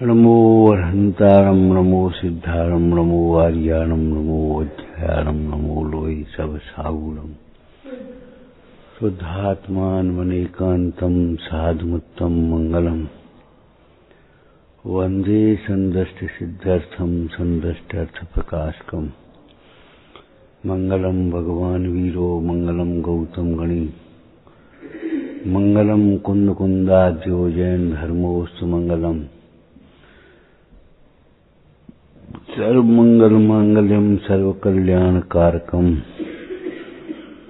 नमो अरहंतारम नमो सिद्धारम नमो आर्याणम नमो अध्यायारम नमो लोहि सब सागुणम शुद्धात्मान वनेकांतम साधुमुत्तम मंगलम वंदे संदष्ट सिद्ध्यर्थम संदष्टार्थ प्रकाशकम मंगलम भगवान वीरो मंगलम गौतम गणी मंगलम कुंद कुंदाद्यो जैन धर्मोस्तु मंगलम सर्वमंगल मांगल्यम सर्वकल्याण कारकम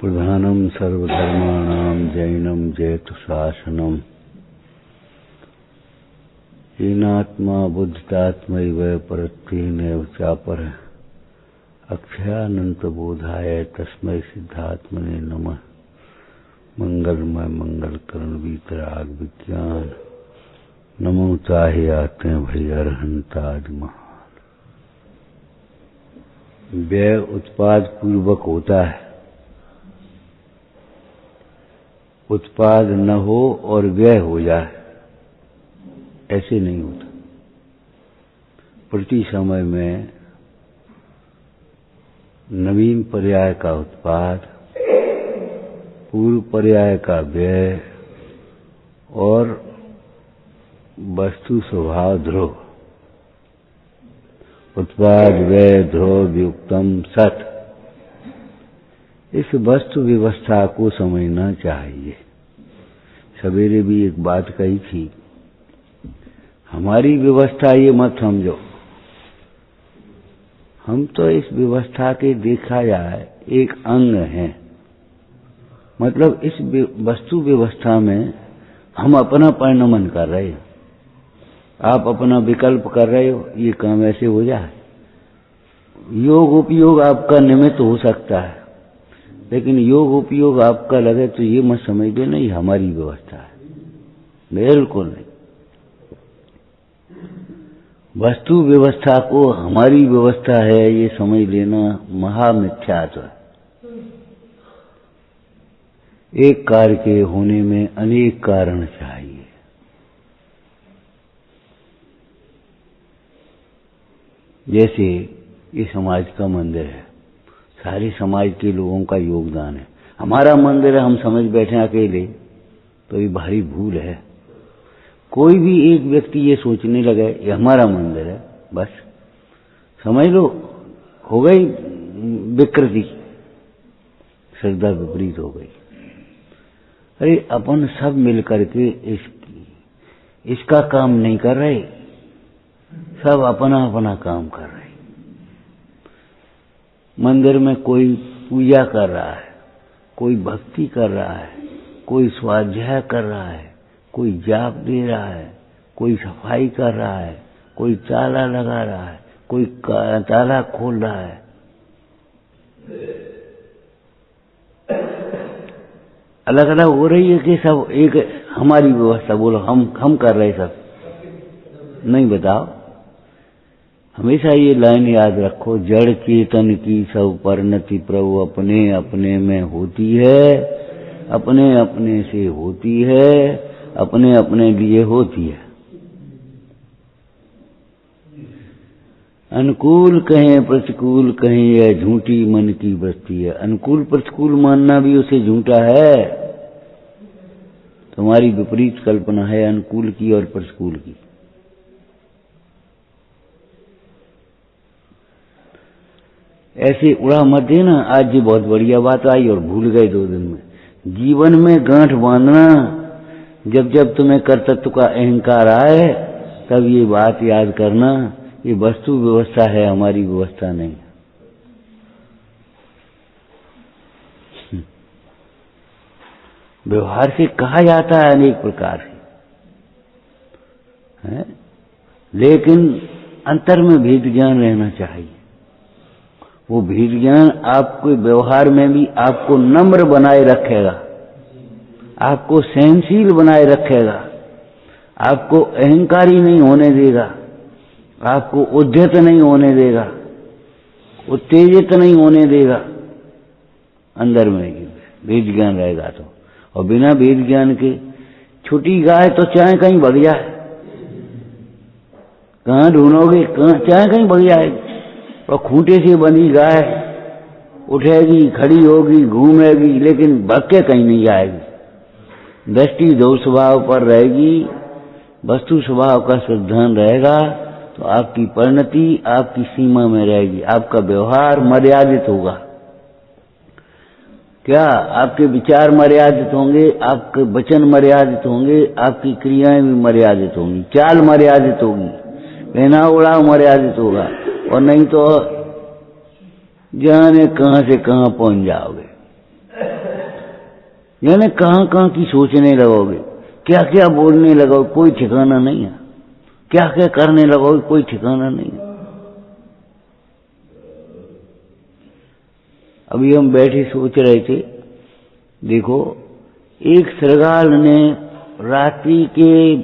प्रधानम सर्वधर्माणाम जैनम जयतु शासनम हीनात्मा बुद्धितात्मैव परत्वेनैव चापर अक्षयानंत बोधाय तस्मै सिद्धात्मने नमः। मंगलमय मंगलकरण वीतराग विज्ञान नमो चाहे आते हैं भई अरहंताज महान। व्यय उत्पाद पूर्वक होता है, उत्पाद न हो और व्यय हो जाए ऐसे नहीं होता। प्रति समय में नवीन पर्याय का उत्पाद, पूर्व पर्याय का व्यय और वस्तु स्वभाव ध्रुव। उत्पाद व्यय ध्रुव युक्तम सत, इस वस्तु व्यवस्था को समझना चाहिए। सवेरे भी एक बात कही थी, हमारी व्यवस्था ये मत समझो, हम तो इस व्यवस्था के देखा जाए एक अंग हैं। मतलब इस वस्तु व्यवस्था में हम अपना परिणमन कर रहे हैं, आप अपना विकल्प कर रहे हो, ये काम ऐसे हो जाए। योग उपयोग आपका निमित्त हो सकता है, लेकिन योग उपयोग आपका लगे तो ये मत समझ देना ये हमारी व्यवस्था है, बिल्कुल नहीं। वस्तु व्यवस्था को हमारी व्यवस्था है ये समझ लेना महामिथ्यात्व है। एक कार्य के होने में अनेक कारण चाहिए। जैसे ये समाज का मंदिर है, सारे समाज के लोगों का योगदान है। हमारा मंदिर है, हम समझ बैठे अकेले, तो ये भारी भूल है। कोई भी एक व्यक्ति ये सोचने लगे ये हमारा मंदिर है, बस समझ लो हो गई विकृति, श्रद्धा विपरीत हो गई। अरे अपन सब मिलकर के इसका काम नहीं कर रहे, सब अपना अपना काम कर रहे। मंदिर में कोई पूजा कर रहा है, कोई भक्ति कर रहा है, कोई स्वाध्याय कर रहा है, कोई जाप दे रहा है, कोई सफाई कर रहा है, कोई ताला लगा रहा है, कोई ताला खोल रहा है। अलग अलग हो रही है कि सब एक हमारी व्यवस्था बोलो हम कर रहे सब नहीं। बताओ, हमेशा ये लाइन याद रखो, जड़ चेतन की सब परिणति प्रभु अपने अपने में होती है, अपने अपने से होती है, अपने अपने लिए होती है। अनुकूल कहें प्रतिकूल कहें यह झूठी मन की वृत्ति है। अनुकूल प्रतिकूल मानना भी उसे झूठा है। तुम्हारी विपरीत कल्पना है अनुकूल की और प्रतिकूल की। ऐसे उड़ा मत देना, आज ये बहुत बढ़िया बात आई और भूल गए 2 दिन में। जीवन में गांठ बांधना, जब जब तुम्हें कर्तृत्व का अहंकार आए तब ये बात याद करना, ये वस्तु व्यवस्था है, हमारी व्यवस्था नहीं। व्यवहार से कहा जाता है अनेक प्रकार से है? लेकिन अंतर में भेद ज्ञान रहना चाहिए। वो भेद ज्ञान आपके व्यवहार में भी आपको नम्र बनाए रखेगा, आपको सहनशील बनाए रखेगा, आपको अहंकारी नहीं होने देगा, आपको उद्धत नहीं होने देगा, उत्तेजित नहीं होने देगा। अंदर में भेद ज्ञान रहेगा तो, और बिना भेद ज्ञान के छोटी गाय तो चाहे कहीं भग जाए, कहाँ ढूंढोगे? कहाँ? चाहे कहीं बढ़ जाएगी। और खूंटे से बंधी गाय उठेगी, खड़ी होगी, घूमेगी, लेकिन भाग के कहीं नहीं जाएगी। दृष्टि दो स्वभाव पर रहेगी, वस्तु स्वभाव का सिद्धांत रहेगा तो आपकी परिणति आपकी सीमा में रहेगी, आपका व्यवहार मर्यादित होगा। क्या? आपके विचार मर्यादित होंगे, आपके वचन मर्यादित होंगे, आपकी क्रियाएं भी मर्यादित होंगी, चाल मर्यादित होगी, पहना उड़ाव मर्यादित होगा, और नहीं तो जाने कहां से कहां पहुंच जाओगे, जाने कहां कहां की सोचने लगोगे, क्या क्या बोलने लगोगे, कोई ठिकाना नहीं है, क्या क्या करने लगोगे, कोई ठिकाना नहीं है। अभी हम बैठे सोच रहे थे, देखो एक श्रृगाल ने रात्रि के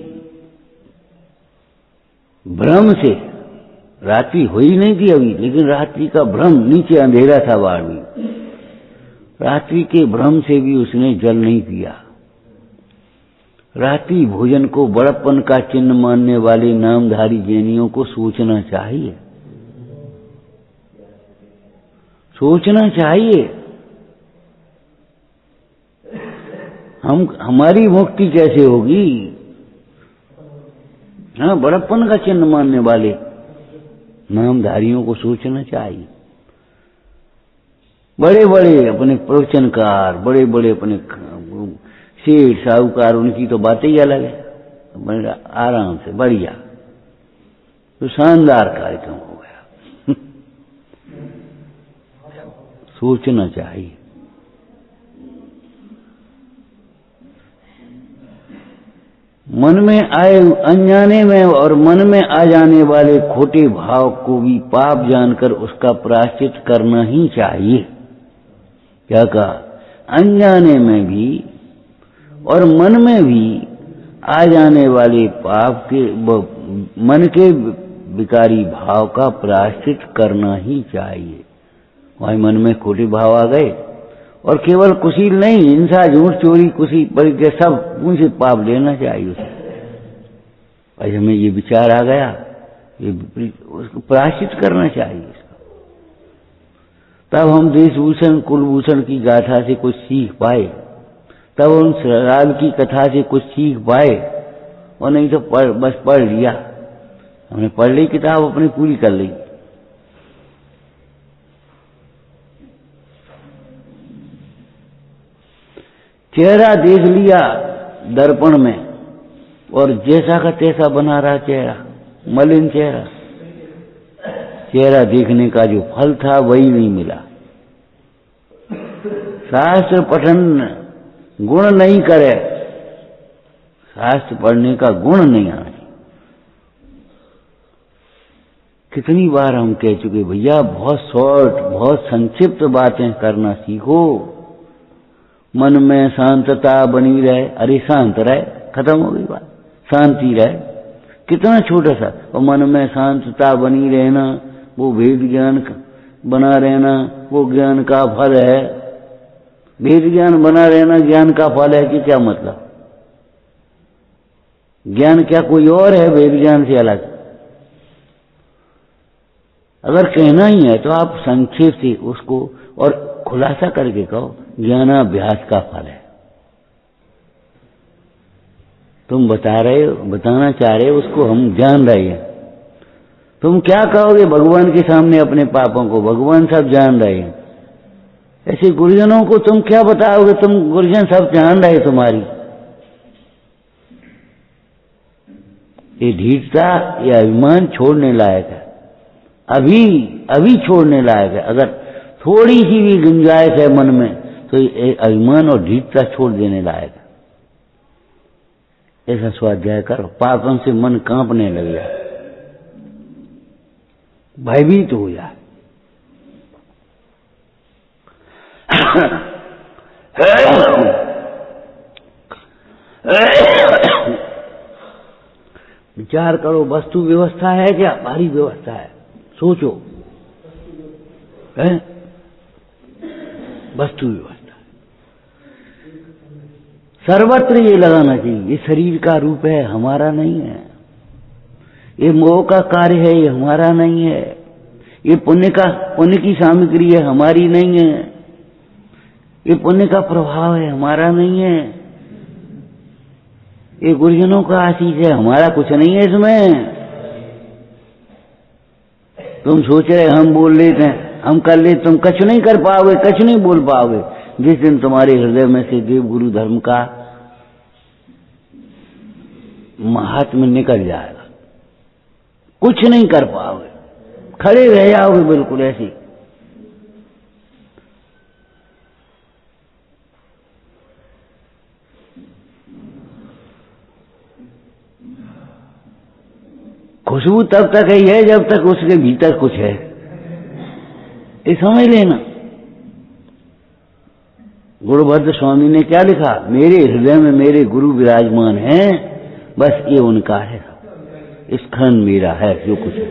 भ्रम से, रात्रि हुई नहीं थी अभी, लेकिन रात्रि का भ्रम, नीचे अंधेरा था बाहर भी, रात्रि के भ्रम से भी उसने जल नहीं पिया। रात्रि भोजन को बड़प्पन का चिन्ह मानने वाले नामधारी जैनियों को सोचना चाहिए, सोचना चाहिए। हमारी मुक्ति कैसे होगी? हाँ, बड़प्पन का चिन्ह मानने वाले नामधारियों को सोचना चाहिए। बड़े बड़े अपने प्रवचनकार, बड़े बड़े अपने सेठ साहूकार, उनकी तो बातें ही अलग है, आराम से बढ़िया, तो शानदार कार्यक्रम हो गया। सोचना चाहिए। मन में आए अनजाने में और मन में आ जाने वाले खोटे भाव को भी पाप जानकर उसका प्रायश्चित करना ही चाहिए। क्या कहा? अनजाने में भी और मन में भी आ जाने वाले पाप के, मन के विकारी भाव का प्रायश्चित करना ही चाहिए। वही मन में खोटे भाव आ गए और केवल कुशील नहीं, हिंसा, झूठ, चोरी, कुशी, परिचय, सब उनसे पाप लेना चाहिए उसे। भाई हमें ये विचार आ गया, ये उसको प्रायश्चित करना चाहिए इसका। तब हम देशभूषण कुलभूषण की गाथा से कुछ सीख पाए, तब उन श्रृगाल की कथा से कुछ सीख पाए, और नहीं तो बस पढ़ लिया हमने, पढ़ ली किताब, अपनी पूरी कर ली। चेहरा देख लिया दर्पण में और जैसा का तैसा बना रहा चेहरा, मलिन चेहरा। चेहरा देखने का जो फल था वही नहीं मिला। शास्त्र पठन गुण नहीं करे, शास्त्र पढ़ने का गुण नहीं आए। कितनी बार हम कह चुके, भैया बहुत शॉर्ट, बहुत संक्षिप्त बातें करना सीखो, मन में शांतता बनी रहे। अरे शांत रहे, खत्म हो गई बात, शांति रहे, कितना छोटा सा, और मन में शांतता बनी रहना, वो वेद ज्ञान बना रहना, वो ज्ञान का फल है। वेद ज्ञान बना रहना ज्ञान का फल है कि क्या मतलब? ज्ञान क्या कोई और है वेद ज्ञान से अलग? अगर कहना ही है तो आप संक्षेप से उसको और खुलासा करके कहो, ज्ञानाभ्यास का फल है। तुम बता रहे हो, बताना चाह रहे हो, उसको हम जान रहे हैं। तुम क्या कहोगे भगवान के सामने अपने पापों को? भगवान सब जान रहे हैं। ऐसे गुरुजनों को तुम क्या बताओगे? तुम गुरुजन सब जान रहे तुम्हारी। ये ढीठता, ये अभिमान छोड़ने लायक है, अभी छोड़ने लायक है। अगर थोड़ी सी भी गुंजाइश है मन में तो ये अभिमान और ढीठता छोड़ देने लायक है। ऐसा स्वाध्याय करो, पापों से मन कांपने लग जाए, भयभीत हो जाए। विचार करो, वस्तु व्यवस्था है क्या? भारी व्यवस्था है, सोचो, है वस्तु व्यवस्था। सर्वत्र ये लगाना चाहिए, ये शरीर का रूप है, हमारा नहीं है। ये मोह का कार्य है, ये हमारा नहीं है। ये पुण्य की सामग्री है, हमारी नहीं है। ये पुण्य का प्रभाव है, हमारा नहीं है। ये गुरुजनों का आशीष है, हमारा कुछ नहीं है इसमें। तुम सोच रहे हम बोल लेते हैं, हम कर ले, तुम कुछ नहीं कर पाओगे, कुछ नहीं बोल पाओगे। जिस दिन तुम्हारे हृदय में से देव गुरु धर्म का महात्म्य निकल जाएगा, कुछ नहीं कर पाओगे, खड़े रह जाओगे बिल्कुल ऐसी। खुशबू तब तक ही है जब तक उसके भीतर कुछ है, ये समझ लेना। गुरुभद्र स्वामी ने क्या लिखा, मेरे हृदय में मेरे गुरु विराजमान हैं, बस ये उनका है, इस खंड मेरा है जो कुछ है।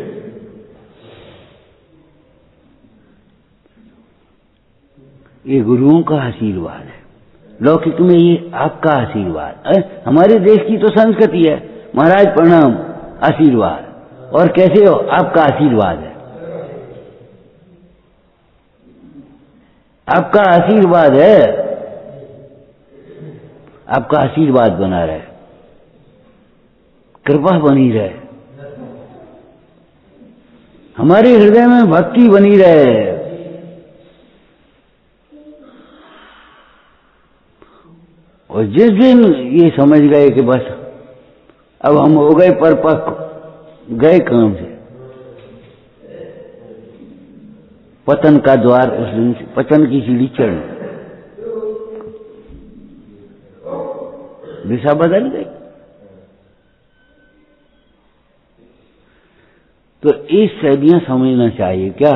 ये गुरुओं का आशीर्वाद है, लौकिक में ये आपका आशीर्वाद। हमारे देश की तो संस्कृति है, महाराज प्रणाम, आशीर्वाद। और कैसे हो, आपका आशीर्वाद है, आपका आशीर्वाद है, आपका आशीर्वाद बना रहे, कृपा बनी रहे, हमारे हृदय में भक्ति बनी रहे। और जिस दिन ये समझ गए कि बस अब हम हो गए परिपक्व, गए काम से, पतन का द्वार उस दिन से, पतन की सीढ़ी चढ़ी, दिशा बदल गई। तो ये सदियां समझना चाहिए क्या,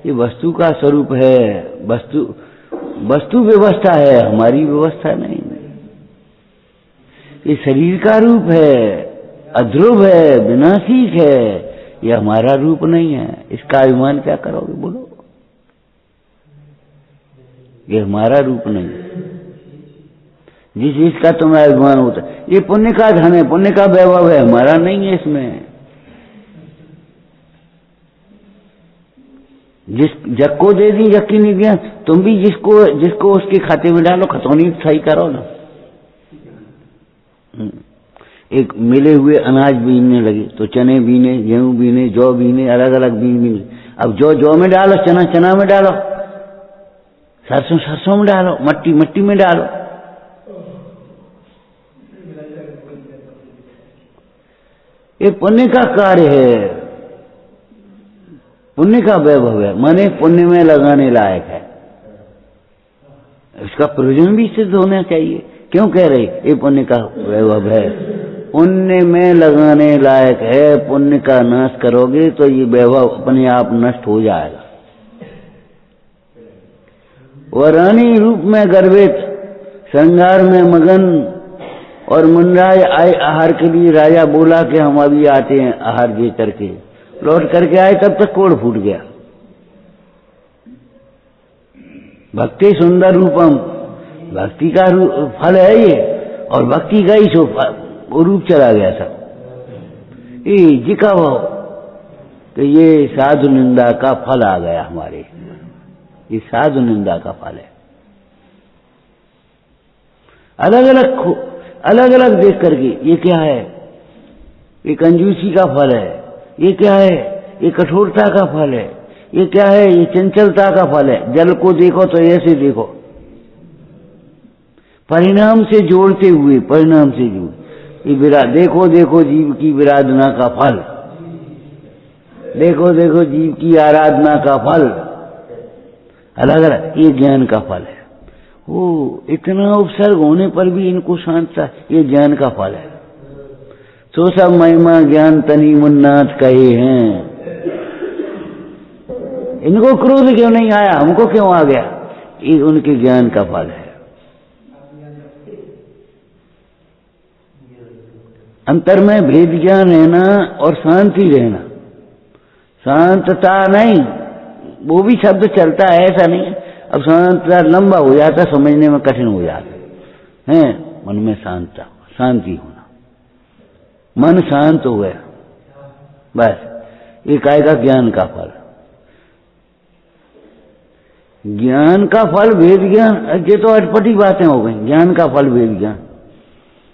ये वस्तु का स्वरूप है, वस्तु व्यवस्था है, हमारी व्यवस्था नहीं। ये शरीर का रूप है, अध्रुव है, विनाशिक है, ये हमारा रूप नहीं है। इसका अभिमान क्या करोगे, बोलो, ये हमारा रूप नहीं है। जिस चीज का तुम्हें अभिमान होता है, ये पुण्य का धन है, पुण्य का वैभव है, हमारा नहीं है इसमें। जिस जग को दे दी, जग की नहीं दिया, तुम भी जिसको उसके खाते में डालो, खतौनी सही करो ना। एक मिले हुए अनाज बीनने लगे तो चने बीने, गेहूं बीने, जौ बीने, अलग अलग बीने। अब जौ में डालो, चना में डालो, सरसों में डालो, मट्टी में डालो। ये पुण्य का कार्य है, पुण्य का वैभव है, माने पुण्य में लगाने लायक है, इसका प्रयोजन भी सिद्ध होना चाहिए। क्यों कह रही, ये पुण्य का वैभव है, पुण्य में लगाने लायक है। पुण्य का नाश करोगे तो ये वैभव अपने आप नष्ट हो जाएगा। वरानी रूप में गर्वित, श्रृंगार में मगन, और मुनराज आए आहार के लिए। राजा बोला कि हम अभी आते हैं आहार दे करके, लौट करके आए तब तक कोढ़ फूट गया। भक्ति सुंदर रूपम, भक्ति का फल है ये, और भक्ति का ही वो रूप चला गया सब। ये जिका वो तो ये साधु निंदा का फल आ गया हमारे, ये साधु निंदा का फल है। अलग अलग देख करके, ये क्या है, ये कंजूसी का फल है, ये क्या है, ये कठोरता का फल है, ये क्या है, ये चंचलता का फल है। जल को देखो तो ऐसे देखो, परिणाम से जोड़ते हुए, परिणाम से जोड़, ये देखो जीव की विराधना का फल, देखो जीव की आराधना का फल, अलग अलग, ये ज्ञान का फल है। वो इतना उपसर्ग होने पर भी इनको शांतता, ये ज्ञान का फल है। तो सब महिमा ज्ञान तनी मुन्नाथ कहे हैं। इनको क्रोध क्यों नहीं आया, हमको क्यों आ गया, ये उनके ज्ञान का फल है। अंतर में भेद ज्ञान रहना और शांति रहना, शांतता नहीं, वो भी शब्द चलता है, ऐसा नहीं है। अब शांतता लंबा हो जाता, समझने में कठिन हो जाता है। मन में शांति होना, मन शांत हो गया, बस एक आएगा ज्ञान का फल। ज्ञान का फल वेद ज्ञान, ये तो अटपटी बातें हो गई। ज्ञान का फल वेद ज्ञान,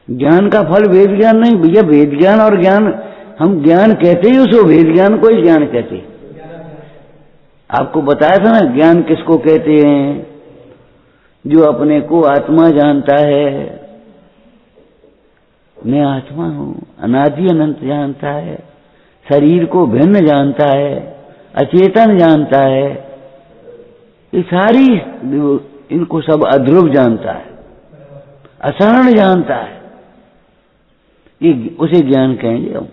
ज्ञान का फल वेद ज्ञान नहीं भैया। वेद ज्ञान और ज्ञान, हम ज्ञान कहते ही उसको, वेद ज्ञान को ही ज्ञान कहते हैं। आपको बताया था ना ज्ञान किसको कहते हैं? जो अपने को आत्मा जानता है, मैं आत्मा हूं, अनादि अनंत जानता है, शरीर को भिन्न जानता है, अचेतन जानता है, ये सारी इनको सब अध्रुव जानता है, अशरण जानता है, ये उसे ज्ञान कहेंगे हम।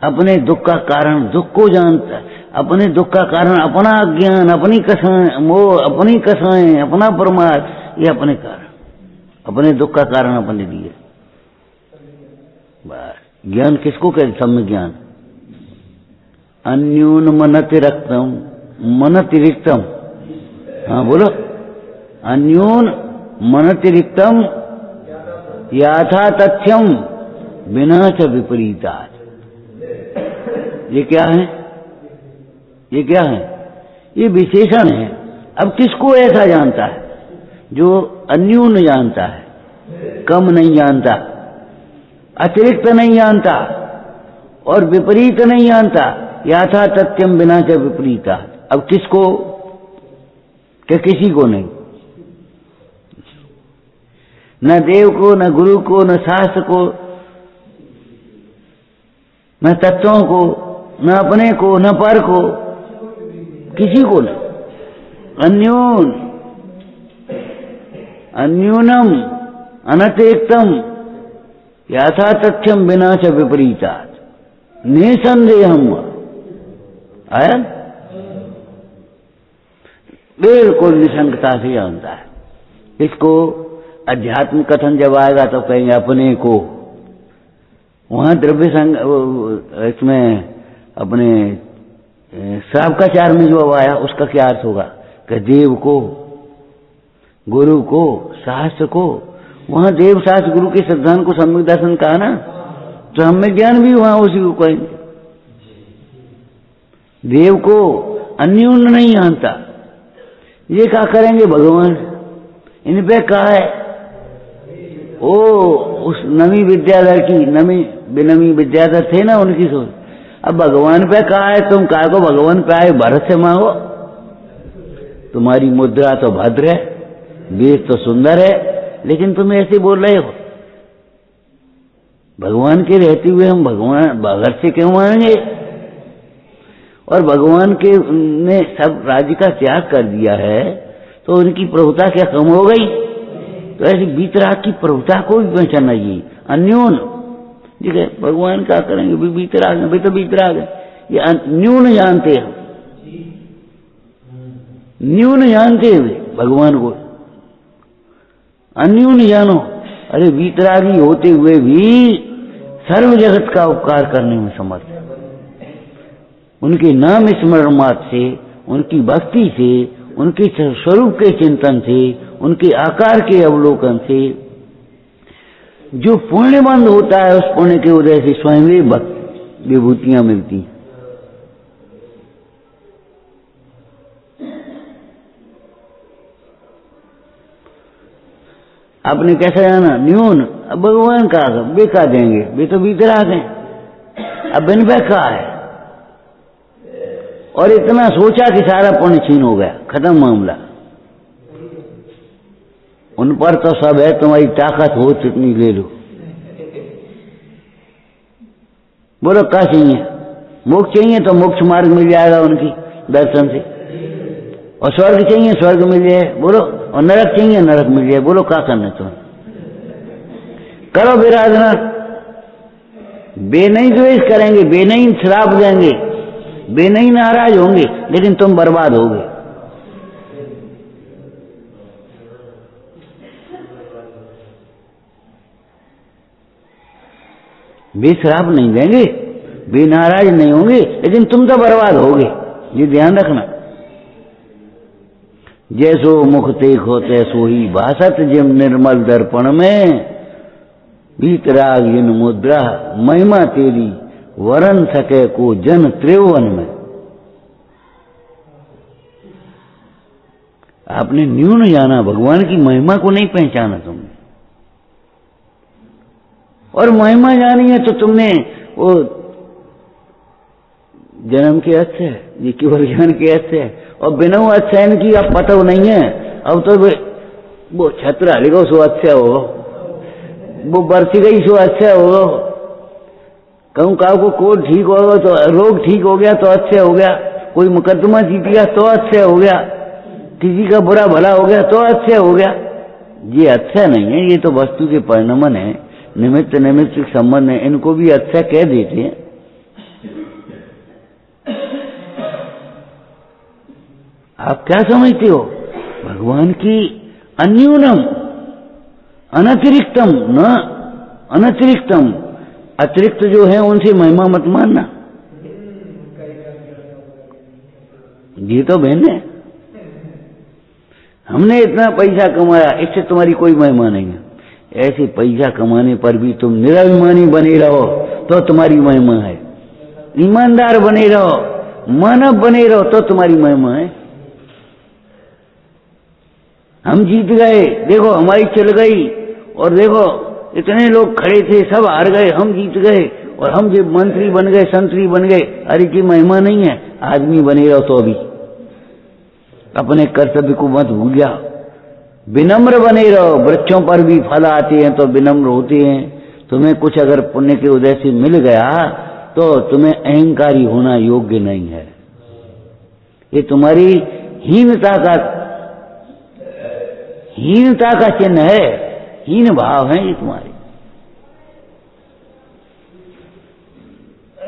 अपने दुख का कारण दुख को जानता है, अपने दुख का कारण अपना ज्ञान, अपनी कसाएं, मोह, अपनी कसाएं, अपना प्रमाद, ये अपने कारण, अपने दुख का कारण अपने लिए। बस ज्ञान किसको कहते? सम्य ज्ञान। अन्यून मनतिरिक्तम, मनतिरिक्तम, हाँ बोलो, अन्यून मनतिरिक्तम याथा तथ्यम बिना च विपरीतात्। ये क्या है? ये क्या है? ये विशेषण है। अब किसको ऐसा जानता है? जो अन्यून जानता है, कम नहीं जानता, अतिरिक्त नहीं जानता और विपरीत नहीं जानता। याथा तथ्यम बिना च विपरीता। अब किसको? कि किसी को नहीं, न देव को, न गुरु को, न शास्त्र को, न तत्वों को, न अपने को, न पर को, किसी को नहीं। अन्यून, अन्यूनम अनतिरिक्तम याथा तथ्यम बिना च विपरीतात् निसंदेहम। आया? बिल्कुल निशंकता से जानता है। इसको अध्यात्म कथन जब आएगा तो कहेंगे अपने को। वहां द्रव्य संग, इसमें अपने श्रावकाचार में जो आया उसका क्या अर्थ होगा? कि देव को, गुरु को, शास्त्र को। वहां देव शास्त्र गुरु के सिद्धांत को सम्यक दर्शन कहा ना, तो हमें ज्ञान भी वहां उसी को कहेंगे। देव को अन्यून नहीं जानता, ये क्या करेंगे भगवान? इन पे कहा है ओ उस नवी विद्याधर की, नवी विद्याधर थे ना, उनकी सोच। अब भगवान पे कहा है, तुम कहा को भगवान पे आए भरत से मांगो। तुम्हारी मुद्रा तो भद्र है, वेद तो सुंदर है, लेकिन तुम ऐसे बोल रहे हो। भगवान के रहते हुए हम भगवान भगत से क्यों मांगे? और भगवान के ने सब राज्य का त्याग कर दिया है, तो उनकी प्रभुता क्या कम हो गई? तो ऐसी बीतराग की प्रभुता को भी पहचानना चाहिए। अन्यून, ठीक है, भगवान क्या करेंगे? भी बीतराग है, भी तो बीतराग है। ये न्यून जानते हैं, न्यून जानते हैं भगवान को। अन्यून जानो, अरे बीतरागी होते हुए भी सर्व जगत का उपकार करने में समर्थ है। उनके नाम स्मरण मात्र से, उनकी भक्ति से, उनके स्वरूप के चिंतन से, उनके आकार के अवलोकन से जो पुण्यबंध होता है, उस पुण्य के उदय से स्वयं विभूतियां मिलती। आपने कैसा जाना? न्यून। अब भगवान का बेका देंगे, वे तो बीतराग हैं, अब बिन बेका है। और इतना सोचा कि सारा पुण्य छीन हो गया, खत्म मामला। उन पर तो सब है, तुम्हारी ताकत हो जितनी ले लो। बोलो क्या चाहिए? मोक्ष चाहिए तो मोक्ष मार्ग मिल जाएगा उनकी दर्शन से, और स्वर्ग चाहिए स्वर्ग मिल जाए, बोलो, और नरक चाहिए नरक मिल जाए, बोलो क्या करना तुम? करो विराधना। बेनहीं द्वेष करेंगे, बेनहीं श्राप देंगे, बेनहीं नाराज होंगे, लेकिन तुम बर्बाद होगे। बेश्राप नहीं देंगे, बेनाराज नहीं होंगे, लेकिन तुम तो बर्बाद होगे, ये ध्यान रखना। जैसो मुख देखो तैसो ही भासत जिम निर्मल दर्पण में, बीतराग इन मुद्रा महिमा तेरी वरन सके को जन त्रिभुवन में। आपने न्यून जाना, भगवान की महिमा को नहीं पहचाना तुमने। और महिमा जानी है तो तुमने वो जन्म के अच्छे है, ये केवल ज्ञान के अच्छे है, और बिना अध्ययन की अब पता नहीं है। अब तो वो छत्र हलेगा सो अच्छा होगा, वो बरसी गई सो अच्छा होगा, कहूँ को कोड ठीक होगा तो रोग ठीक हो गया तो अच्छे हो गया, कोई मुकदमा जीत गया तो अच्छे हो गया, किसी का बुरा भला हो गया तो अच्छे हो गया। ये अच्छा नहीं है, ये तो वस्तु के परिणमन है, निमित्त निमित्त संबंध है, इनको भी अच्छा कह देते हैं। आप क्या समझते हो? भगवान की अन्यूनम अनतिरिक्तम, न अनतिरिक्तम, अतिरिक्त जो है उनसे महिमा मत मानना। ये तो बहन है, हमने इतना पैसा कमाया, इससे तुम्हारी कोई महिमा नहीं है। ऐसे पैसा कमाने पर भी तुम निराभिमानी बने रहो तो तुम्हारी महिमा है, ईमानदार बने रहो, मानव बने रहो तो तुम्हारी महिमा है। हम जीत गए, देखो हमारी चल गई, और देखो इतने लोग खड़े थे सब हार गए, हम जीत गए, और हम जब मंत्री बन गए, संतरी बन गए। अरे की महिमा नहीं है, आदमी बने रहो तो भी अपने कर्तव्य को मत भूल जाओ, विनम्र बने रहो। वृक्षों पर भी फल आते हैं तो विनम्र होते हैं। तुम्हें कुछ अगर पुण्य के उदय से मिल गया तो तुम्हें अहंकारी होना योग्य नहीं है। ये तुम्हारी हीनता का चिन्ह है, हीन भाव है ये तुम्हारे।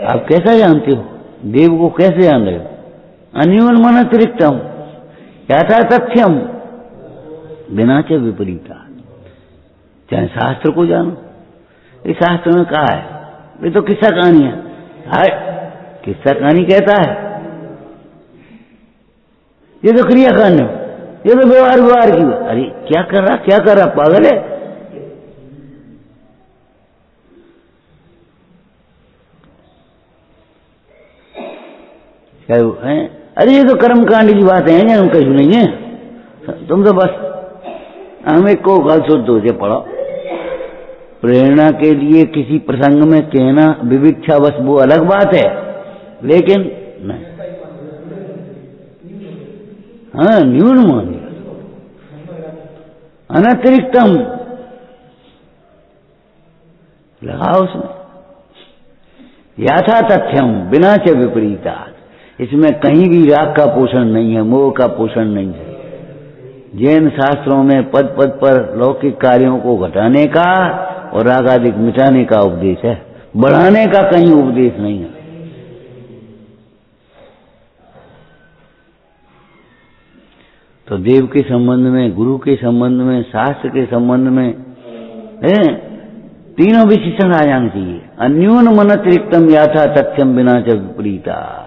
आप कैसा जानते हो? देव को कैसे जान रहे हो? अन्यून मन अतिरिक्तम यथा तथ्यम बिना च विपरीता। चाहे शास्त्र को जानो, इस शास्त्र में कहा है, ये तो किस्सा कहानी है, हाय किस्सा कहानी कहता है, ये तो क्रियाकांड है, ये तो व्यवहार की। अरे क्या कर रहा पागल है? अरे ये तो कर्म कांड की बातें हैं, हम कहीं नहीं है। तुम तो बस हमें को गल शुद्ध हो जाए पढ़ो। प्रेरणा के लिए किसी प्रसंग में कहना विविक्षा बस वो अलग बात है, लेकिन नहीं, हाँ न्यून मान अनतिरिक्तम लगाओ उसमें, यथा तथ्यम बिना च विपरीता। इसमें कहीं भी राग का पोषण नहीं है, मोह का पोषण नहीं है। जैन शास्त्रों में पद पद पर लौकिक कार्यों को घटाने का और राग आदि मिटाने का उपदेश है, बढ़ाने का कहीं उपदेश नहीं है। तो देव के संबंध में, गुरु के संबंध में, शास्त्र के संबंध में तीनों विशेषण आ जाने चाहिए। अन्यून मन अतिरिक्तम यथा तथ्यम बिना च विपरीता।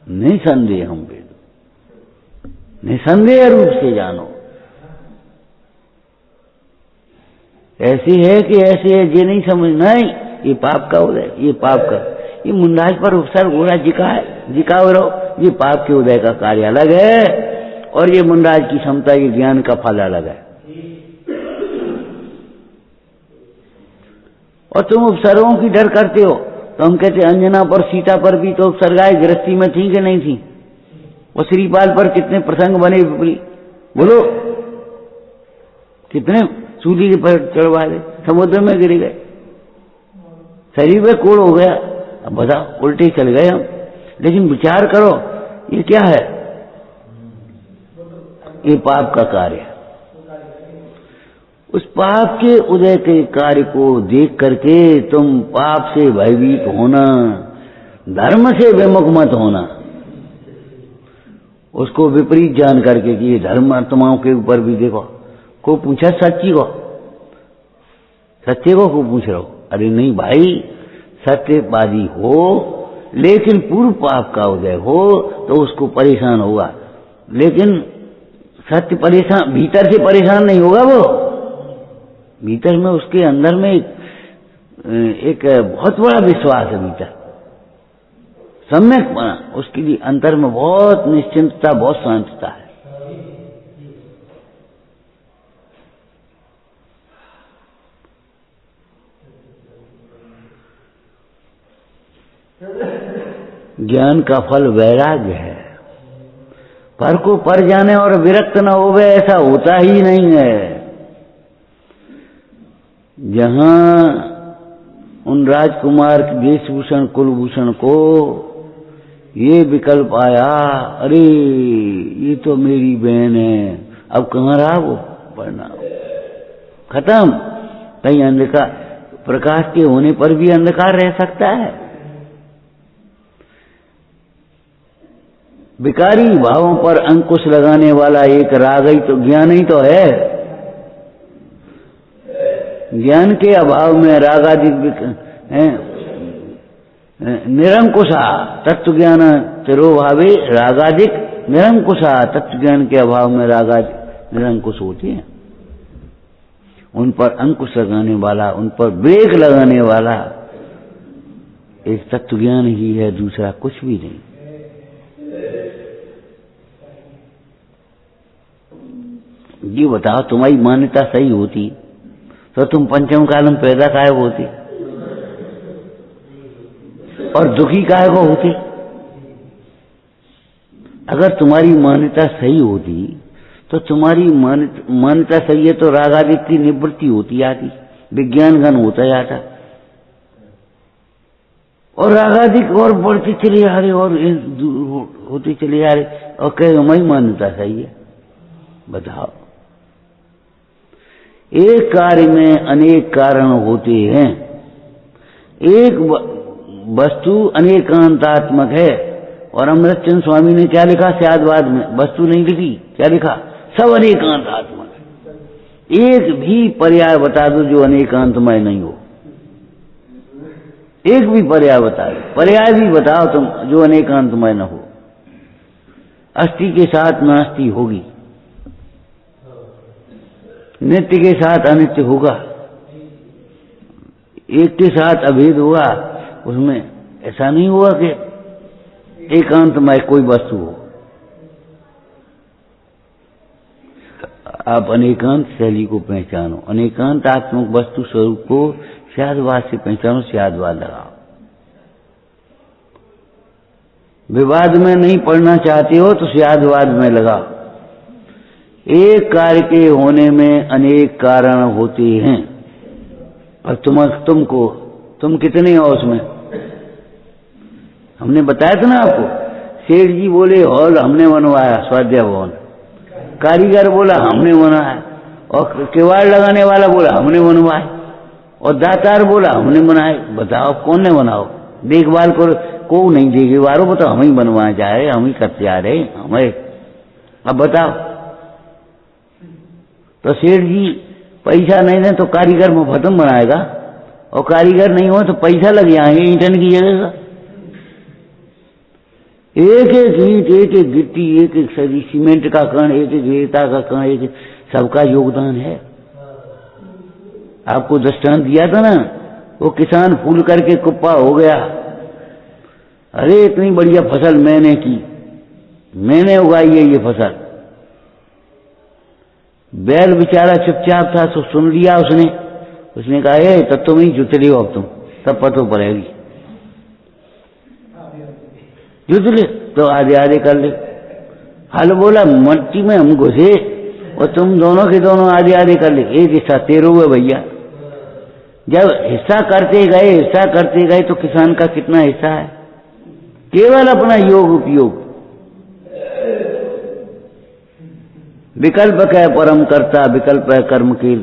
निसंदेह हम वेद, निसंदेह रूप से जानो। ऐसी है कि ऐसी है, ये नहीं समझना है ये पाप का उदय, ये पाप का, ये मुंडाज पर उपसर्ग हो रहा जिका रहो, ये पाप के उदय का कार्य अलग है, और ये मुंडाज की क्षमता, ये ज्ञान का फल अलग है। और तुम उपसर्गों की डर करते हो, तो हम कहते अंजना पर सीता पर भी तो उपसर्गाएं गृहस्थी में थी कि नहीं थी? और श्रीपाल पर कितने प्रसंग बने, बोलो कितने सूली के पर चढ़वा दे, समुद्र में गिर गए, शरीर में कोड़ हो गया, अब बताओ उल्टे चल गए हम। लेकिन विचार करो ये क्या है? ये पाप का कार्य है। उस पाप के उदय के कार्य को देख करके तुम पाप से भयभीत होना, धर्म से विमुख मत होना। उसको विपरीत जान करके कि ये धर्म आत्माओं के ऊपर भी देखो, को पूछा सच्ची को, सच्चे को पूछ रहा हो, अरे नहीं भाई, सत्यवादी हो लेकिन पूर्व पाप का उदय हो तो उसको परेशान होगा, लेकिन सत्य परेशान, भीतर से परेशान नहीं होगा वो। भीतर में उसके अंदर में एक बहुत बड़ा विश्वास है भीतर, सम्यक बना, उसके लिए अंतर में बहुत निश्चिंतता, बहुत शांतता है। ज्ञान का फल वैराग्य है। पर को पर जाने और विरक्त न होवे, ऐसा होता ही नहीं है। जहां उन राजकुमार वेशभूषण कुलभूषण को ये विकल्प आया, अरे ये तो मेरी बहन है, अब कहाँ रहा वो पढ़ना, खत्म। कहीं अंधकार, प्रकाश के होने पर भी अंधकार रह सकता है। विकारी भावों पर अंकुश लगाने वाला एक राग ही तो ज्ञान ही तो है। ज्ञान के अभाव में रागादिक निरंकुशा तत्व ज्ञान तिरोभावे रागादिक निरंकुशा, तत्व ज्ञान के अभाव में रागादिक निरंकुश होती है। उन पर अंकुश लगाने वाला, उन पर ब्रेक लगाने वाला एक तत्व ज्ञान ही है, दूसरा कुछ भी नहीं। ये बताओ, तुम्हारी मान्यता सही होती तो तुम पंचम काल में पैदा काहे को होती और दुखी काहे को होती? अगर तुम्हारी मान्यता सही होती तो तुम्हारी मान्यता सही है तो रागादि की निवृत्ति होती आती, विज्ञान घन होता जाता, और रागादिक और बढ़ते चले आ रहे और होते चले आ रहे, और कहे हमारी मान्यता सही है। बताओ, एक कार्य में अनेक कारण होते हैं। एक वस्तु अनेकांतात्मक है। और अमृतचंद स्वामी ने क्या लिखा स्यादवाद में? वस्तु नहीं लिखी, क्या लिखा? सब अनेकांतात्मक है। एक भी पर्याय बता दो जो अनेकांतमय नहीं हो, एक भी पर्याय बता दो, पर्याय भी बताओ तुम जो अनेकांतमय न हो। अस्थि के साथ नास्ति होगी, नित्य के साथ अनित्य होगा, एक के साथ अभेद होगा। उसमें ऐसा नहीं हुआ कि एकांतमय कोई वस्तु हो। आप अनेकांत शैली को पहचानो, अनेकांत आत्मक वस्तु स्वरूप को स्यादवाद से पहचानो, स्यादवाद लगाओ। विवाद में नहीं पढ़ना चाहते हो तो स्यादवाद में लगाओ। एक कार्य के होने में अनेक कारण होते हैं, और तुम कितने हो उसमें? हमने बताया था ना आपको, सेठ जी बोले हॉल हमने बनवाया, स्वाध्याय भवन, कारीगर बोला हमने बनाया, और किवाड़ लगाने वाला बोला हमने बनवाया, और दातार बोला हमने बनाए। बताओ कौन ने बनाओ? देखभाल को नहीं देखभाल हो, बताओ हम ही बनवाना चाह रहे, हम ही करते आ रहे हमें। अब बताओ, तो सेठ जी पैसा नहीं दे तो कारीगर मुफ्तम बनाएगा, और कारीगर नहीं हो तो पैसा लग जाएंगे ईंटन की जगह। एक एक ईंट, एक एक गिट्टी, एक एक सदी सीमेंट का कण, एक एक रेता का कण, एक सबका योगदान है। आपको दृष्टांत दिया था ना, वो किसान फूल करके कुप्पा हो गया। अरे इतनी बढ़िया फसल मैंने की, मैंने उगाई है ये फसल। बैल बेचारा चुपचाप था, तो सुन लिया उसने कहा ए तब तुम ही जुत लियो, अब तुम तब पतो पड़ेगी। जुत ले तो आधे आधे कर ले। हल बोला मट्टी में हम घुसे और तुम दोनों के दोनों आधे आधे कर ले, एक हिस्सा तेरो हुए भैया। जब हिस्सा करते गए तो किसान का कितना हिस्सा है? केवल अपना योग उपयोग। विकल्प कह परम करता, विकल्प है कर्म के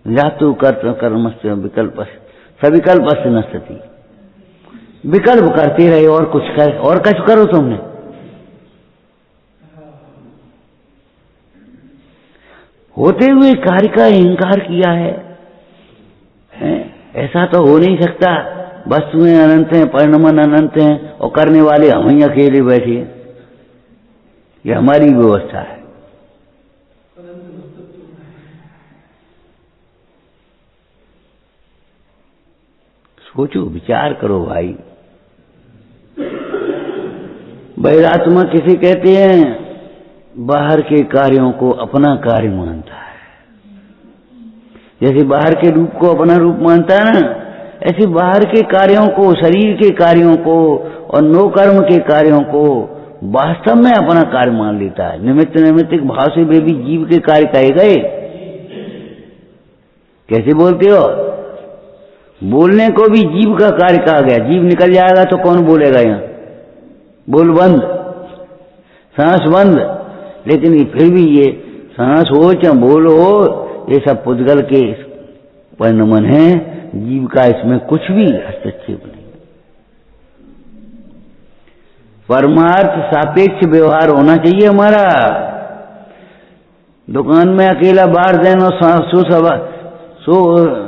जातु कर्म से विकल्प सविकल्प से नश्यति। विकल्प करते रहे और कुछ करो तुमने। होते हुए कार्य का इंकार किया है, ऐसा तो हो नहीं सकता। वस्तुएं अनंत हैं, परिणमन अनंत हैं, और करने वाले हम ही अकेले बैठे हैं। ये हमारी व्यवस्था है। सोचो, विचार करो भाई। बहिरात्मा किसे कहते हैं? बाहर के कार्यों को अपना कार्य मानता है। जैसे बाहर के रूप को अपना रूप मानता है ना, ऐसे बाहर के कार्यों को, शरीर के कार्यों को और नो कर्म के कार्यों को वास्तव में अपना कार्य मान लेता है। निमित्त नैमित्तिक भाव से वे भी जीव के कार्य कहे गए। कैसे बोलते हो? बोलने को भी जीव का कार्य कहा गया। जीव निकल जाएगा तो कौन बोलेगा? यहाँ बोल बंद, सांस बंद। लेकिन फिर भी ये सांस हो चाहे बोल हो, ये सब पुद्गल के परिणमन है। जीव का इसमें कुछ भी हस्तक्षेप नहीं। परमार्थ सापेक्ष व्यवहार होना चाहिए हमारा। दुकान में अकेला बार देना,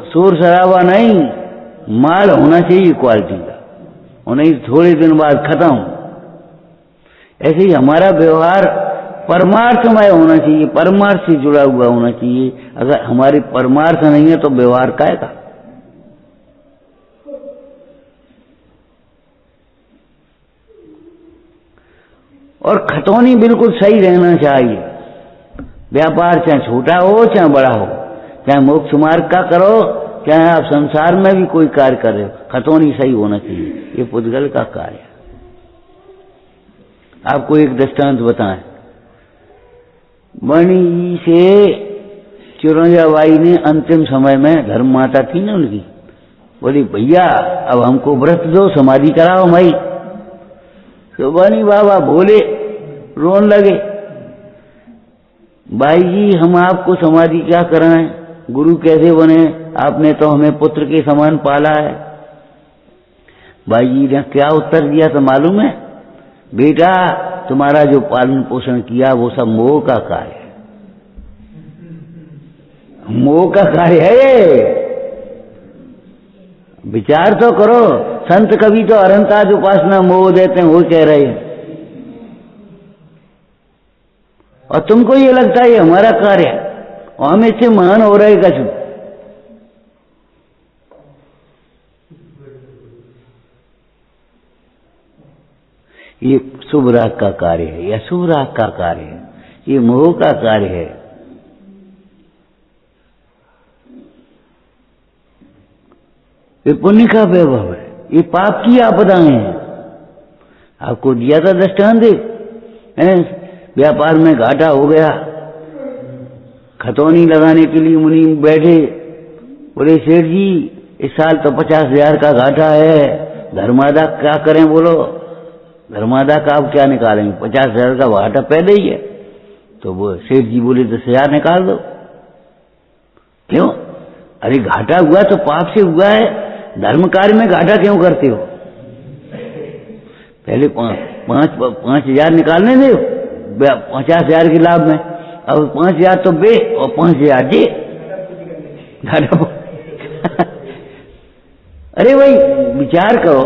शोर शराबा नहीं, माल होना चाहिए क्वालिटी का, और नहीं थोड़े दिन बाद खत्म। ऐसे ही हमारा व्यवहार परमार्थमय होना चाहिए, परमार्थ से जुड़ा हुआ होना चाहिए। अगर हमारी परमार्थ नहीं है तो व्यवहार काय का? और खतौनी बिल्कुल सही रहना चाहिए। व्यापार चाहे छोटा हो चाहे बड़ा हो, चाहे मोक्ष मार्ग का करो चाहे आप संसार में भी कोई कार्य कर रहे हो, खतौनी सही होना चाहिए। ये पुद्गल का कार्य है। आपको एक दृष्टांत बताएं। मणि से चिरंजाबाई ने अंतिम समय में, धर्म माता थी ना उनकी, बोली भैया अब हमको व्रत दो, समाधि कराओ भाई। तो बनी बाबा बोले, रोन लगे, भाई जी हम आपको समाधि क्या कराएं, गुरु कैसे बने, आपने तो हमें पुत्र के समान पाला है। भाई जी ने क्या उत्तर दिया तो मालूम है? बेटा तुम्हारा जो पालन पोषण किया वो सब मोह का कार्य है, मोह का कार्य है। विचार तो करो, संत कवि तो अरंताज उपासना मोह देते हैं, वो कह रहे हैं, और तुमको ये लगता है ये हमारा कार्य है और हम इससे महान हो रहे कछु। ये शुभ राग का कार्य है या शुभ राग का कार्य है, ये मोह का कार्य है। ये पुण्य का वैभव है, ये पाप की आपदाएं हैं। आपको दिया था दृष्टांत, व्यापार में घाटा हो गया, खतौनी लगाने के लिए मुनि बैठे, बोले सेठ जी इस साल तो 50,000 का घाटा है, धर्मादा क्या करें बोलो? धर्मादा का आप क्या निकालेंगे, 50,000 का घाटा पहले ही है। तो वो सेठ जी बोले 10,000 निकाल दो। क्यों? अरे घाटा हुआ तो पाप से हुआ है, धर्म कार्य में घाटा क्यों करते हो? पहले 5,000 निकालने दो 50,000 के लाभ में, अब 5,000 तो बे और 5,000 जे घाटा। अरे भाई विचार करो,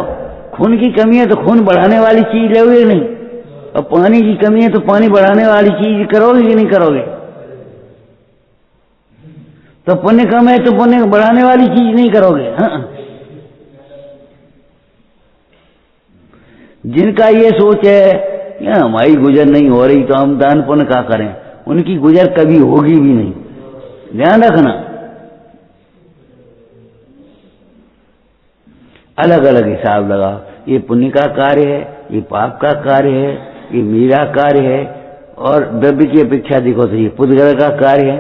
खून की कमी है तो खून बढ़ाने वाली चीज लोगे नहीं, और पानी की कमी है तो पानी बढ़ाने वाली चीज करोगे कि नहीं करोगे? तो पुण्य कम है तो पुण्य बढ़ाने वाली चीज नहीं करोगे। हाँ, जिनका ये सोच है हमारी गुजर नहीं हो रही तो हम दान पुण्य क्या करें, उनकी गुजर कभी होगी भी नहीं। ध्यान रखना, अलग अलग हिसाब लगाओ। ये पुण्य का कार्य है, ये पाप का कार्य है, ये मेरा कार्य है, और द्रव्य की अपेक्षा देखो तो ये पुद्गल का कार्य है।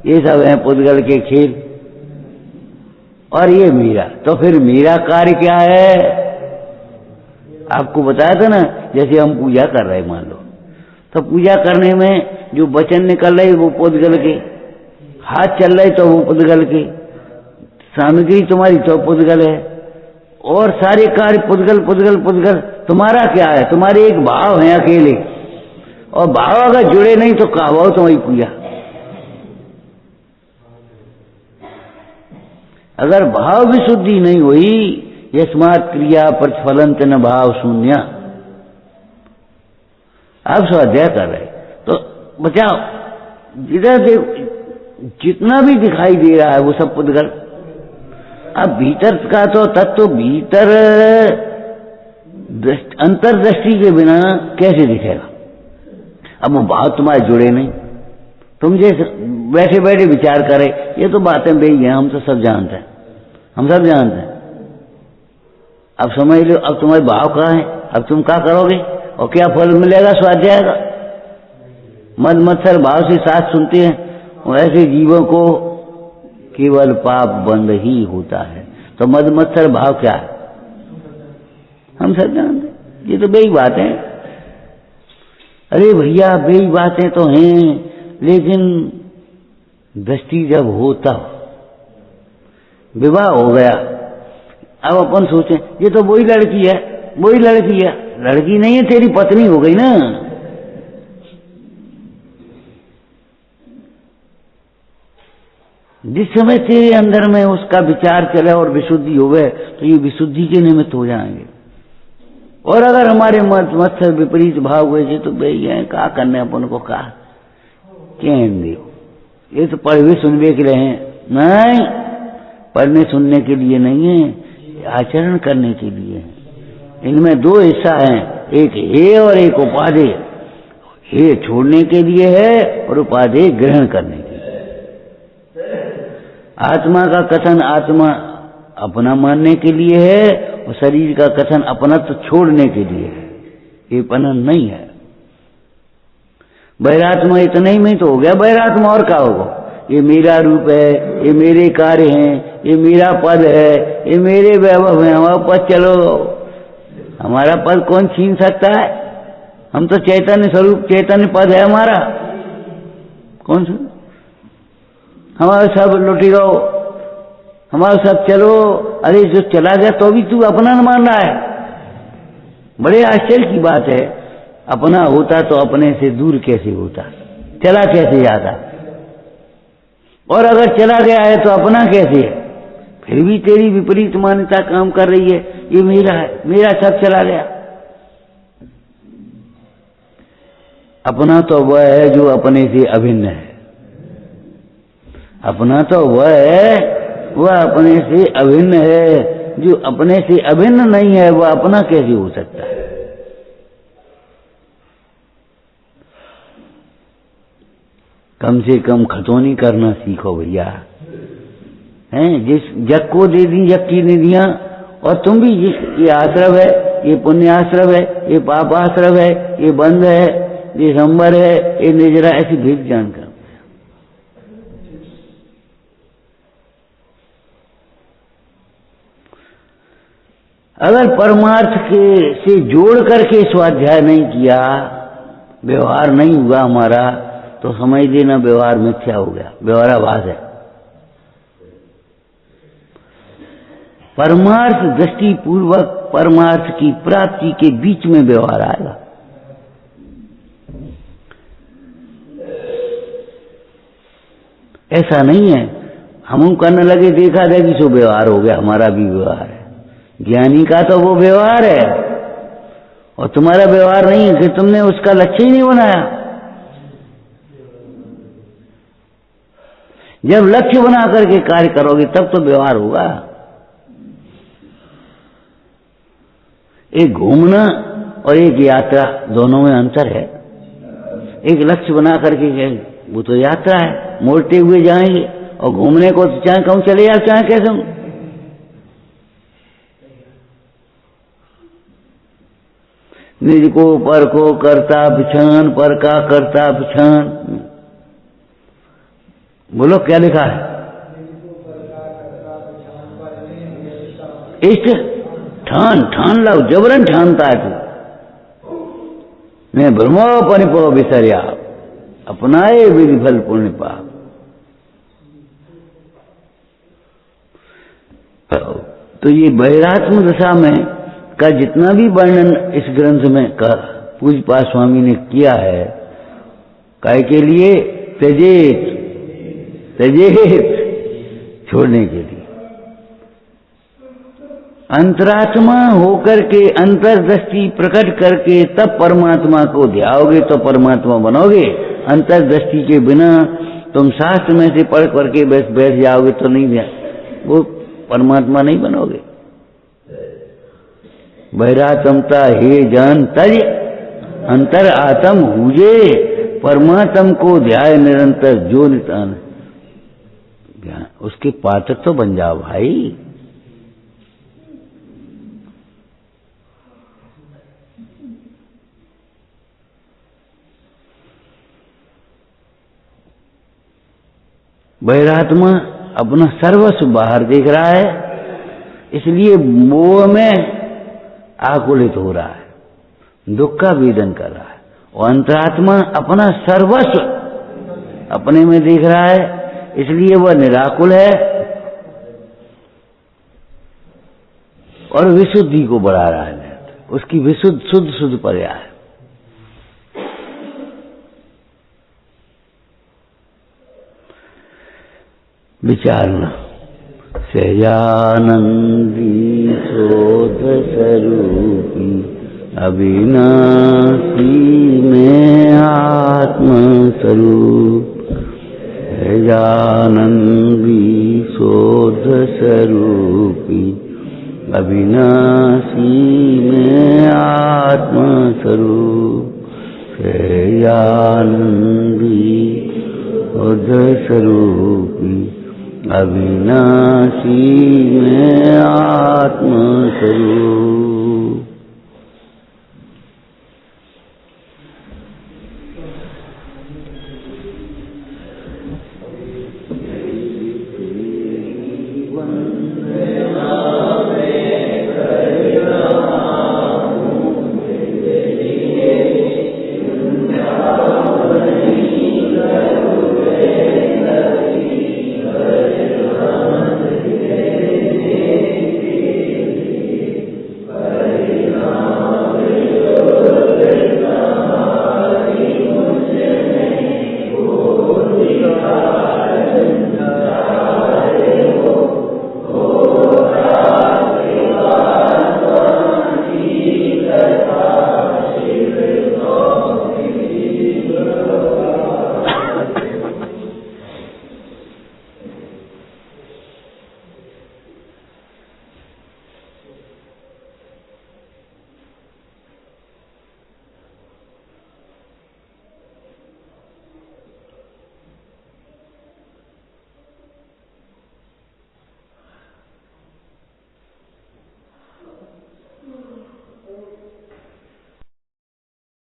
ये सब है पुद्गल के खेल, और ये मेरा। तो फिर मेरा कार्य क्या है? आपको बताया था ना, जैसे हम पूजा कर रहे मान लो, तो पूजा करने में जो वचन निकल रहे वो पुद्गल के, हाथ चल रहे तो वो पुद्गल के, सामग्री तुम्हारी तो पुद्गल है, और सारे कार्य पुद्गल पुद्गल पुद्गल। तुम्हारा क्या है? तुम्हारे एक भाव है अकेले, और भाव अगर जुड़े नहीं तो क्या भाव तुम्हारी पूजा? अगर भाव विशुद्धि नहीं हुई, यस्मात् क्रिया प्रतिफलंत न भाव शून्य। आप स्वाध्याय कर रहे तो बचाओ, जिधर जितना भी दिखाई दे रहा है वो सब पुद्गल। अब भीतर का तो तत्व भीतर अंतर्दृष्टि के बिना कैसे दिखेगा? अब वो भाव तुम्हारे जुड़े नहीं, तुम जैसे बैठे बैठे विचार करे, ये तो बातें बेई हैं, हम तो सब जानते हैं, हम सब जानते हैं। अब समझ लो, अब तुम्हारे भाव कहाँ है, अब तुम क्या करोगे और क्या फल मिलेगा? स्वाध्याय का मद मत्सर भाव से साथ सुनते हैं, ऐसे जीवों को केवल पाप बंद ही होता है। तो मद मत्सर भाव क्या है? हम सब जानते हैं, ये तो बेई बात है। अरे भैया बेई बातें तो हैं, लेकिन दृष्टि जब होता, विवाह हो गया, अब अपन सोचें ये तो वही लड़की है, वही लड़की है, लड़की नहीं है, तेरी पत्नी हो गई ना। जिस समय तेरे अंदर में उसका विचार चले और विशुद्धि हो गए तो ये विशुद्धि के निमित्त हो जाएंगे। और अगर हमारे मत्सर विपरीत भाव हुए तो भैया क्या करने अपन को, कहा कहेंगे ये तो पढ़वे सुनवे के लिए हैं। नहीं, पढ़ने सुनने के लिए नहीं है, आचरण करने के लिए है। इनमें दो हिस्सा हैं, एक हे और एक उपादेय। हे छोड़ने के लिए है और उपादेय ग्रहण करने के लिए। आत्मा का कथन आत्मा अपना मानने के लिए है और शरीर का कथन अपनत्व छोड़ने के लिए है। ये पनन नहीं है। बैरात्मा इतना ही में तो हो गया, बैरात्मा और क्या होगा? ये मेरा रूप है, ये मेरे कार्य हैं, ये मेरा पद है, ये मेरे वैभव है, हमारा पद चलो। हमारा पद कौन छीन सकता है? हम तो चैतन्य स्वरूप, चैतन्य पद है हमारा, कौन सा? हमारा सब लुटी गो, हमारा सब चलो। अरे जो चला गया तो भी तू अपना न मान रहा है। बड़े आश्चर्य की बात है, अपना होता तो अपने से दूर कैसे होता, चला कैसे जाता? और अगर चला गया है तो अपना कैसे है? फिर भी तेरी विपरीत मान्यता काम कर रही है, ये मेरा है, मेरा सब चला गया। अपना तो वह है जो अपने से अभिन्न है। अपना तो वह है, वह अपने से अभिन्न है। जो अपने से अभिन्न नहीं है वह अपना कैसे हो सकता है? कम से कम खतौनी करना सीखो भैया। हैं, जिस जग को दे दी जग की निधियां, और तुम भी जिस, ये आश्रव है, ये पुण्य आश्रव है, ये पाप आश्रव है, ये बंद है, ये संबर है, ये निजरा, ऐसी भेद जानकर अगर परमार्थ के से जोड़ करके स्वाध्याय नहीं किया, व्यवहार नहीं हुआ हमारा, तो समझ लेना व्यवहार मिथ्या हो गया, व्यवहाराभास है। परमार्थ दृष्टि पूर्वक परमार्थ की प्राप्ति के बीच में व्यवहार आएगा। ऐसा नहीं है हम करने लगे देखा देखी सो व्यवहार हो गया, हमारा भी व्यवहार है। ज्ञानी का तो वो व्यवहार है और तुम्हारा व्यवहार नहीं है कि तुमने उसका लक्ष्य ही नहीं बनाया। जब लक्ष्य बना करके कार्य करोगे तब तो व्यवहार होगा। एक घूमना और एक यात्रा, दोनों में अंतर है। एक लक्ष्य बना करके वो तो यात्रा है, मोड़ते हुए जाएंगे, और घूमने को तो चाहे कहूं चले यार, चाहे कैसे निज को पर को करता पिछान, पर का करता पिछान। बोलो क्या लिखा है? इष्ट ठान, ठान लो, जबरन ठानता है तू। मैं ब्रह्मो परिपो विसर्या, अपनाए विधि फल पुण्य पाप। तो ये बहिरात्म दशा में का जितना भी वर्णन इस ग्रंथ में पूज्यपाद स्वामी ने किया है, काय के लिए? त्यजेत, त्यजेत, छोड़ने के लिए। अंतरात्मा होकर के अंतर्दृष्टि प्रकट करके तब परमात्मा को ध्याओगे तो परमात्मा बनोगे। अंतर्दृष्टि के बिना तुम शास्त्र में से पढ़ करके बैठ जाओगे तो नहीं ध्यान, वो परमात्मा नहीं बनोगे। बहिरात्मता हे जन तज अंतर आत्म हुजे, परमात्म को ध्याय निरंतर जो नितान। उसके पात्र तो बन जाओ भाई। बहिरात्मा अपना सर्वस्व बाहर देख रहा है, इसलिए मोह में आकुलित हो रहा है, दुख का वेदन कर रहा है। और अंतरात्मा अपना सर्वस्व अपने में देख रहा है, इसलिए वह निराकुल है और विशुद्धि को बढ़ा रहा है। उसकी विशुद्ध शुद्ध पर्याय है। विचारना सहजानंदी शोध स्वरूपी अविनाशी में आत्म स्वरूप, सहजानंदी शोध स्वरूपी अविनाशी में आत्म स्वरूप, सहजानंदी शोध स्वरूपी अविनाशी में आत्म स्वरूप।